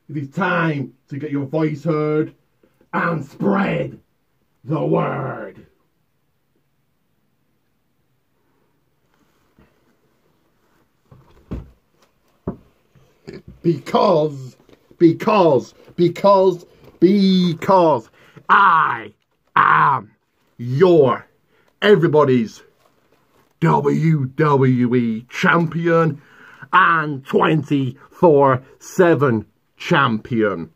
It is time to get your voice heard and spread the word. Because I am your everybody's WWE champion and 24/7 champion.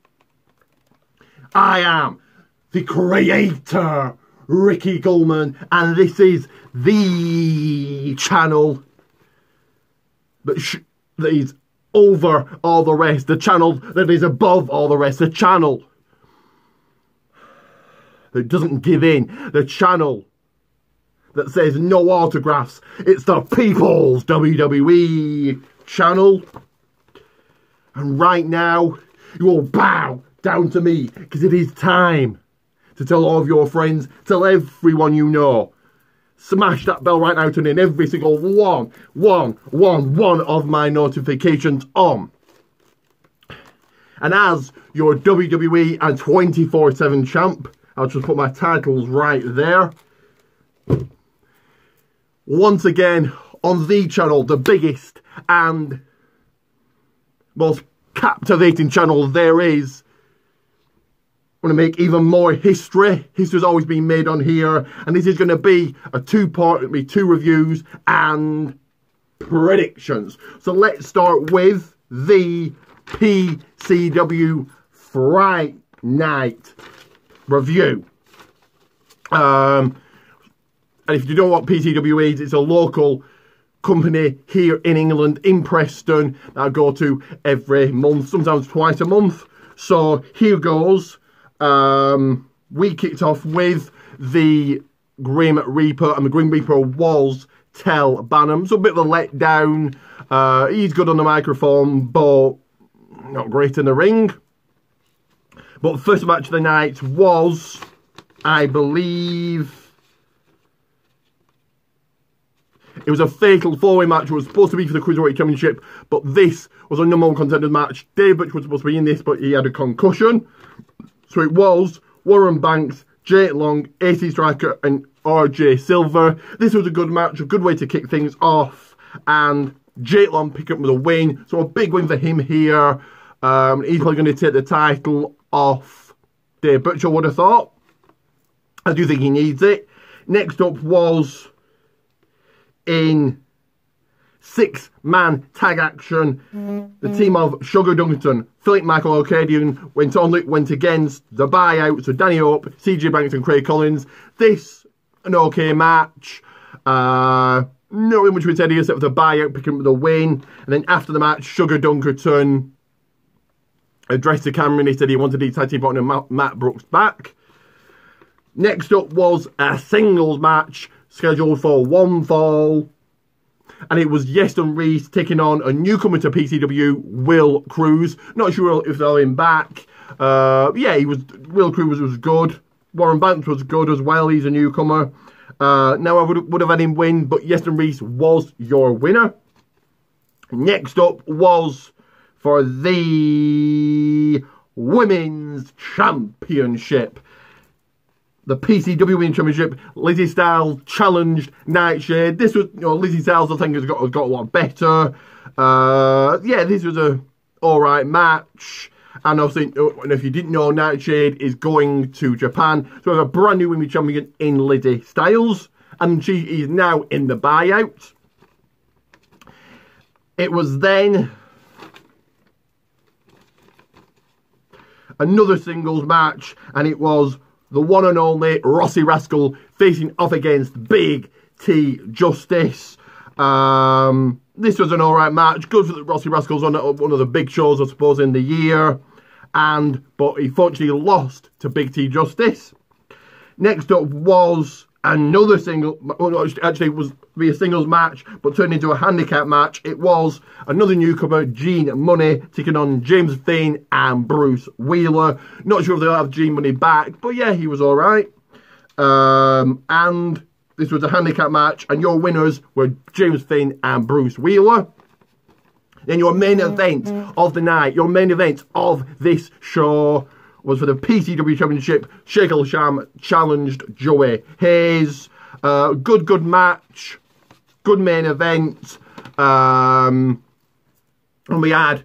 I am the creator, Ricky Gulman, and this is the channel that is over all the rest, the channel that is above all the rest, the channel that doesn't give in, the channel that says no autographs. It's the People's WWE channel. And right now, you all bow down to me, because it is time to tell all of your friends, tell everyone you know. Smash that bell right now, turn in every single one of my notifications on. And as your WWE and 24/7 champ, I'll just put my titles right there. Once again, on the channel, the biggest and most captivating channel there is. I'm going to make even more history. History's always been made on here. And this is going to be a two-part, two reviews and predictions. So let's start with the PCW Fright Night review. And if you don't know what PCW is, it's a local company here in England, in Preston, that I go to every month, sometimes twice a month. So here goes. We kicked off with the Grim Reaper, and the Grim Reaper was Tel Bannum. So a bit of a letdown. He's good on the microphone, but not great in the ring. But first match of the night was, I believe, it was a fatal four-way match. It was supposed to be for the Cruiserweight Championship, but this was a number one contender match. Dave Butch was supposed to be in this, but he had a concussion. So it was Warren Banks, Jake Long, AC Striker and RJ Silver. This was a good match, a good way to kick things off. And Jake Long picked up with a win. So a big win for him here. He's probably going to take the title off Dave Butch, I would have thought. I do think he needs it. Next up was in six-man tag action, the team of Sugar Dunkerton, Philip Michael Arcadian went against the buyout, so Danny Hope, CJ Banks and Craig Collins. This, an okay match. Not really much we said here except for the buyout picking up the win. And then after the match, Sugar Dunkerton addressed the camera and he said he wanted his tag team partner Matt Brooks back. Next up was a singles match scheduled for one fall. And it was Yeston Reese taking on a newcomer to PCW, Will Cruz. Not sure if they'll him back. Yeah, Will Cruz was good. Warren Banks was good as well. He's a newcomer. Now I would have had him win, but Yeston Reese was your winner. Next up was for the Women's Championship. The PCW Women's Championship, Lizzie Styles challenged Nightshade. This was, Lizzie Styles, I think, has got a lot better. Yeah, this was a alright match. And obviously, if you didn't know, Nightshade is going to Japan. So we have a brand new Women's Champion in Lizzie Styles. And she is now in the buyout. It was then another singles match, and it was the one and only Rossi Rascal facing off against Big T Justice. This was an alright match. Good for the Rossi Rascals on one of the big shows, I suppose, in the year. But he fortunately lost to Big T Justice. Next up was another single, well, actually it was be a singles match, but turned into a handicap match. It was another newcomer, Gene Money, taking on James Finn and Bruce Wheeler. Not sure if they'll have Gene Money back, but yeah, he was alright. And this was a handicap match, and your winners were James Finn and Bruce Wheeler. Then your main event of the night, your main event of this show was for the PCW Championship. Sheikh El-Sham challenged Joey Hayes. Good match. Good main event. And we had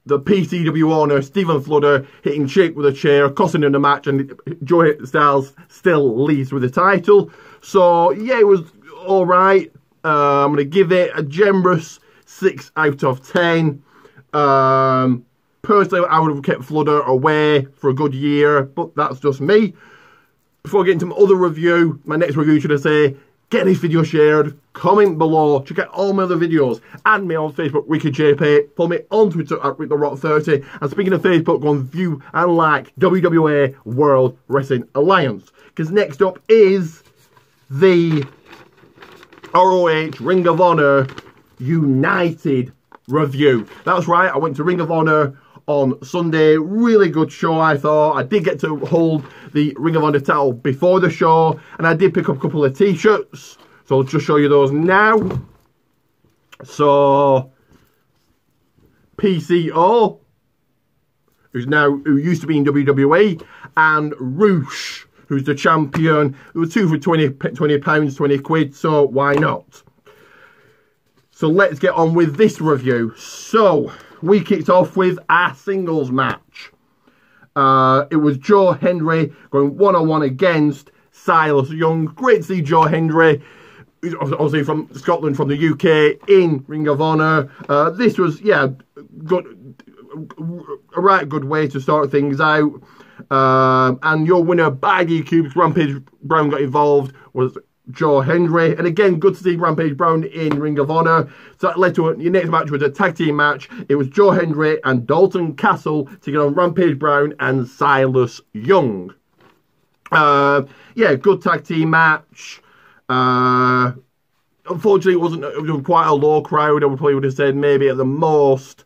the PCW owner, Stephen Fludder, hitting Sheikh with a chair, costing him the match, and Joey Styles still leads with the title. So, yeah, it was alright. I'm going to give it a generous 6 out of 10. Personally, I would have kept Fludder away for a good year, but that's just me. Before I get into my other review, my next review, should I say, get this video shared, comment below, check out all my other videos, add me on Facebook, RickyJP, follow me on Twitter at RickTheRock30, and speaking of Facebook, go and view and like WWA World Wrestling Alliance, because next up is the ROH Ring of Honor United review. That's right, I went to Ring of Honor on Sunday. Really good show, I thought. I did get to hold the Ring of Honor title before the show, and I did pick up a couple of t-shirts, so I'll just show you those now. So PCO, who used to be in WWE, and Roosh, who's the champion. It was 2 for 20 pounds, 20 quid, so why not? So let's get on with this review. So we kicked off with our singles match. It was Joe Hendry going one-on-one against Silas Young. Great to see Joe Hendry, obviously from Scotland, from the UK, in Ring of Honor. This was, yeah, good, a right good way to start things out. And your winner by DQ, because Rampage Brown got involved, was Joe Hendry. And again, good to see Rampage Brown in Ring of Honor. So that led to your next match was a tag team match. It was Joe Hendry and Dalton Castle taking on Rampage Brown and Silas Young. Yeah, good tag team match. Unfortunately, it was quite a low crowd. I probably would have said maybe at the most.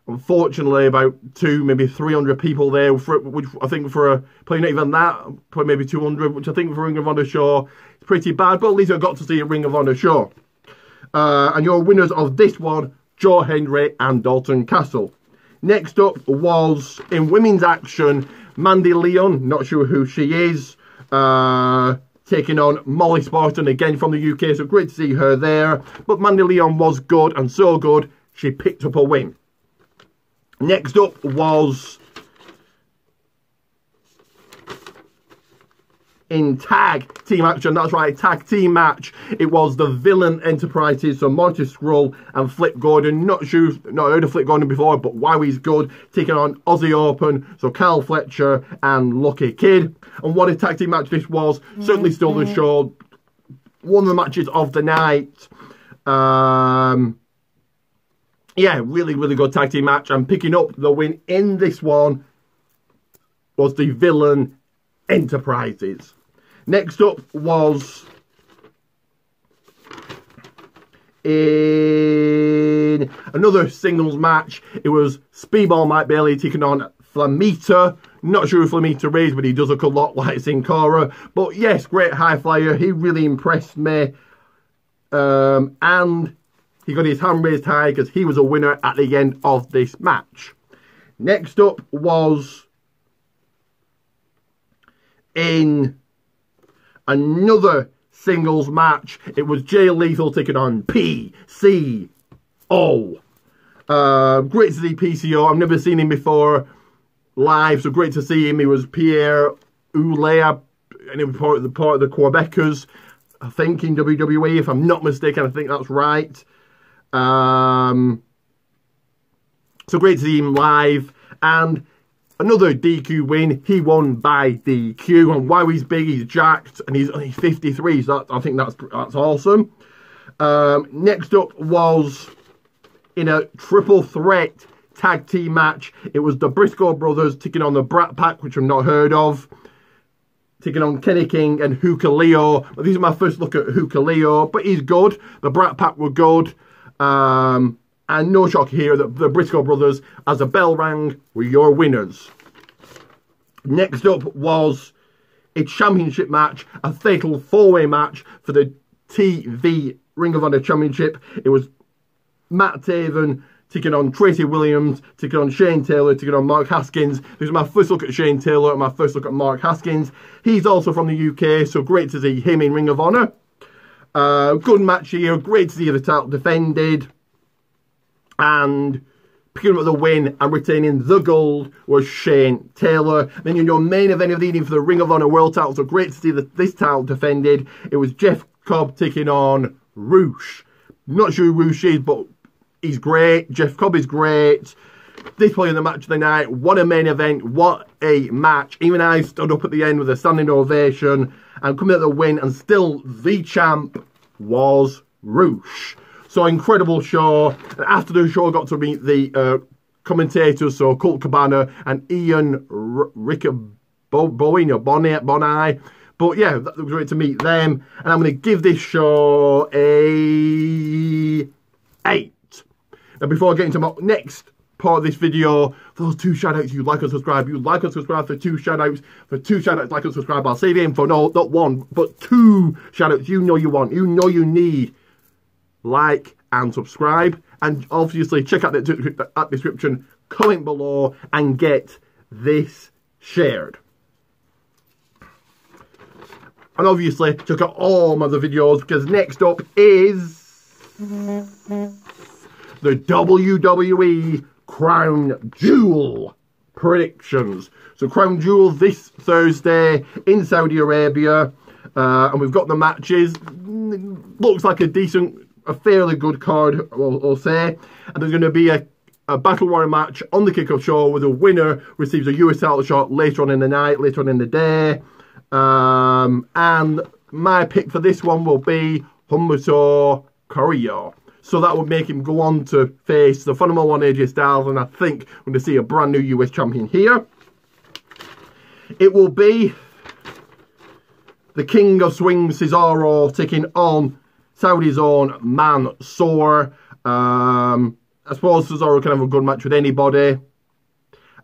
Unfortunately, about 200, maybe 300 people there, which I think for a, probably not even that, probably maybe 200, which I think for a Ring of Honor show is pretty bad, but at least I got to see a Ring of Honor show. And your winners of this one, Joe Hendry and Dalton Castle. Next up was, in women's action, Mandy Leon, not sure who she is, taking on Molly Spartan, again from the UK, so great to see her there. But Mandy Leon was good, and so good, she picked up a win. Next up was, in tag team action, that's right, tag team match, it was the Villain Enterprises, so Marty Scurll and Flip Gordon. Not heard of Flip Gordon before, but wow, he's good, taking on Aussie Open, so Kyle Fletcher and Lucky Kid. And what a tag team match this was, certainly stole the show, one of the matches of the night. Yeah, really, really good tag team match. And picking up the win in this one was the Villain Enterprises. Next up was, in another singles match, it was Speedball Mike Bailey taking on Flamita. Not sure who Flamita is, but he does look a lot like Sin Cara. But yes, great high flyer. He really impressed me. And he got his hand raised high because he was a winner at the end of this match. Next up was, in another singles match, it was Jay Lethal taking on PCO. Great to see PCO. I've never seen him before live, so great to see him. He was Pierre Oulea, and he was part of the Quebecers, I think, in WWE, if I'm not mistaken. I think that's right. So great to see him live. And another DQ win. He won by DQ. And wow, he's big, he's jacked, and he's only 53. So I think that's awesome. Next up was, in a triple threat tag team match, it was the Briscoe brothers taking on the Brat Pack, which I've not heard of, taking on Kenny King and Hookah Leo. Well, these are my first look at Hookah Leo, but he's good. The Brat Pack were good. And no shock here that the Briscoe brothers, as a bell rang, were your winners. Next up was a championship match, a fatal four-way match for the TV Ring of Honor Championship. It was Matt Taven taking on Tracy Williams, taking on Shane Taylor, taking on Mark Haskins. This is my first look at Shane Taylor and my first look at Mark Haskins. He's also from the UK, so great to see him in Ring of Honor. Good match here, great to see the title defended. And picking up the win and retaining the gold was Shane Taylor. Then your main event of the evening for the Ring of Honor World title, so great to see this title defended. It was Jeff Cobb taking on Rush. Not sure who Rush is, but he's great. Jeff Cobb is great. This play in the match of the night. What a main event. What a match. Even I stood up at the end with a standing ovation and coming at the win, and still the champ was Rush. So incredible show. And after the show, I got to meet the commentators, so Colt Cabana and Ian Riccoboni. But yeah, that was great to meet them. And I'm going to give this show a 8. Now before I get into my next part of this video, for those 2 shoutouts, you like and subscribe. You like and subscribe for 2 shoutouts. For 2 shoutouts, like and subscribe. I'll say the info. No, not 1, but 2 shoutouts you know you want. You know you need. Like and subscribe, and obviously check out that description, comment below, and get this shared. And obviously check out all my other videos, because next up is the WWE Crown Jewel predictions. So Crown Jewel this Thursday in Saudi Arabia, and we've got the matches. Looks like a fairly good card, I'll say. And there's going to be a Battle Royal match on the kickoff show where the winner receives a US title shot later on in the night, later on in the day. And my pick for this one will be Humberto Carrillo. So that would make him go on to face the Phenomenal One AJ Styles, and I think we're going to see a brand new US champion here. It will be the King of Swing, Cesaro, taking on Saudi's own Mansoor. I suppose Cesaro can have a good match with anybody,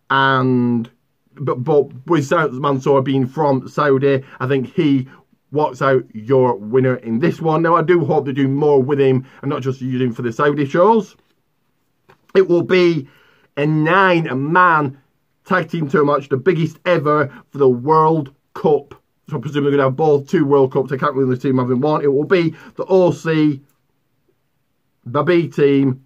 and but with Mansoor being from Saudi, I think he walks out your winner in this one. Now I do hope they do more with him and not just use him for the Saudi shows. It will be a 9-man tag team tour match, the biggest ever for the World Cup. So I'm presumably going to have both 2 World Cups. I can't really see them having one. It will be the OC, the B Team,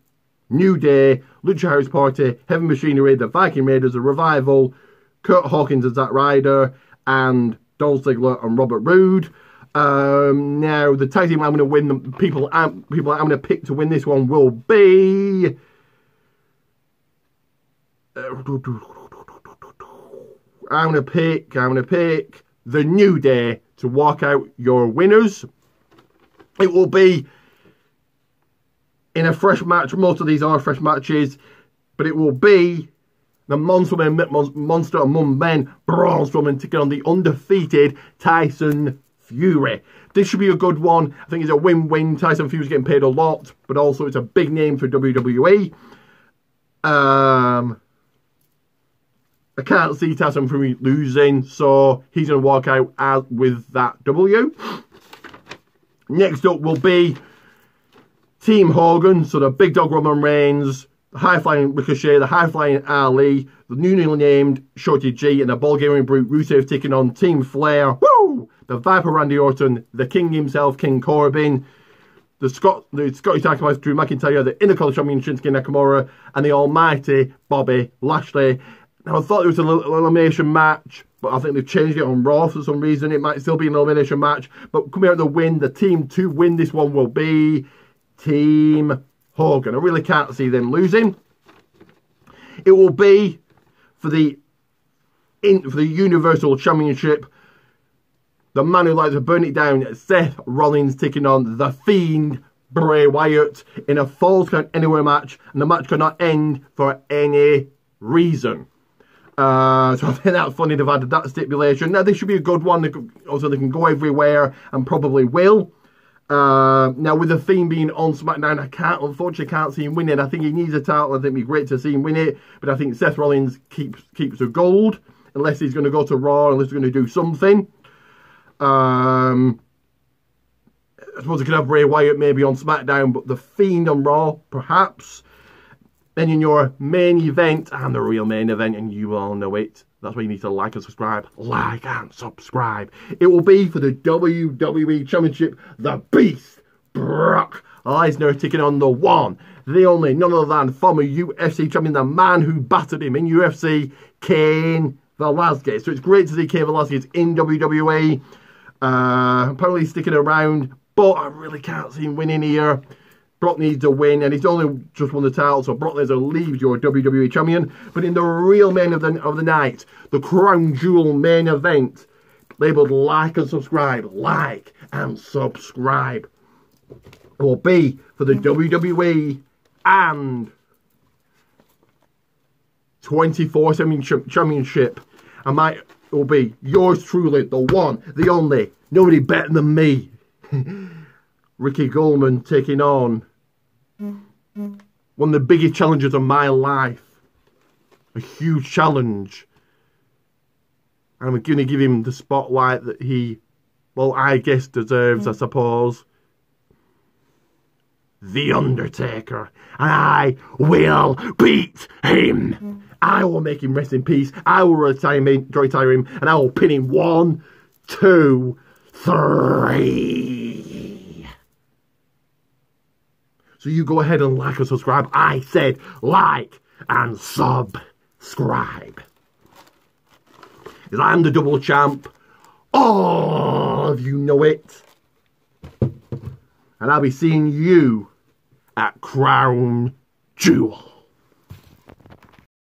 New Day, Lucha House Party, Heaven Machinery, the Viking Raiders, the Revival, Kurt Hawkins and Zack Ryder, and Dolph Ziggler and Robert Roode. Now the tag team I'm going to win, the people I'm going to pick to win this one will be I'm going to pick the New Day to walk out your winners. It will be in a fresh match. Most of these are fresh matches, but it will be the Monster and Mum Men, Braun Strowman, taking on the undefeated Tyson Fury. This should be a good one. I think it's a win-win. Tyson Fury's getting paid a lot, but also it's a big name for WWE. I can't see Tyson Fury losing, so he's going to walk out with that W. Next up will be Team Hogan, so the Big Dog Roman Reigns, the high-flying Ricochet, the high-flying Ali, the newly named Shorty G, and the Bulgarian Brute Rusev taking on Team Flair. Woo! The Viper Randy Orton, the King himself, King Corbin, the Scottish Tag Team Drew McIntyre, the Intercontinental Champion Shinsuke Nakamura, and the almighty Bobby Lashley. Now, I thought it was an elimination match, but I think they've changed it on Raw for some reason. It might still be an elimination match, but coming out the win, the team to win this one will be Team Hogan. I really can't see them losing. It will be for the Universal Championship. The man who likes to burn it down, Seth Rollins, taking on The Fiend, Bray Wyatt, in a Falls Count Anywhere match, and the match cannot end for any reason. So I think that's funny they've added that stipulation. Now, this should be a good one. Also, they can go everywhere and probably will. Now, with The Fiend being on SmackDown, unfortunately can't see him winning. I think he needs a title. I think it'd be great to see him win it. But I think Seth Rollins keeps the gold, unless he's going to go to Raw, unless he's going to do something. I suppose they could have Bray Wyatt maybe on SmackDown, but The Fiend on Raw, perhaps. Then in your main event, and the real main event, and you all know it, that's why you need to like and subscribe. Like and subscribe. It will be for the WWE Championship, the Beast, Brock Lesnar, taking on the one, the only, none other than former UFC champion, the man who battered him in UFC, Cain Velasquez. So it's great to see Cain Velasquez in WWE. Apparently sticking around, but I really can't see him winning here. Brock needs a win, and he's only just won the title, so Brock Lesnar leaves your WWE champion. But in the real main of the night, the crown jewel main event, labelled like and subscribe, like and subscribe, will be for the WWE and 24/7 championship. And it will be yours truly, the one, the only, nobody better than me, Ricky Goldman, taking on one of the biggest challenges of my life. A huge challenge. And I'm going to give him the spotlight that he, well, I guess deserves, I suppose. The Undertaker. And I will beat him. I will make him rest in peace. I will retire him. And I will pin him 1, 2, 3. So you go ahead and like and subscribe. I said like and subscribe. Because I'm the double champ. All of you know it. And I'll be seeing you at Crown Jewel.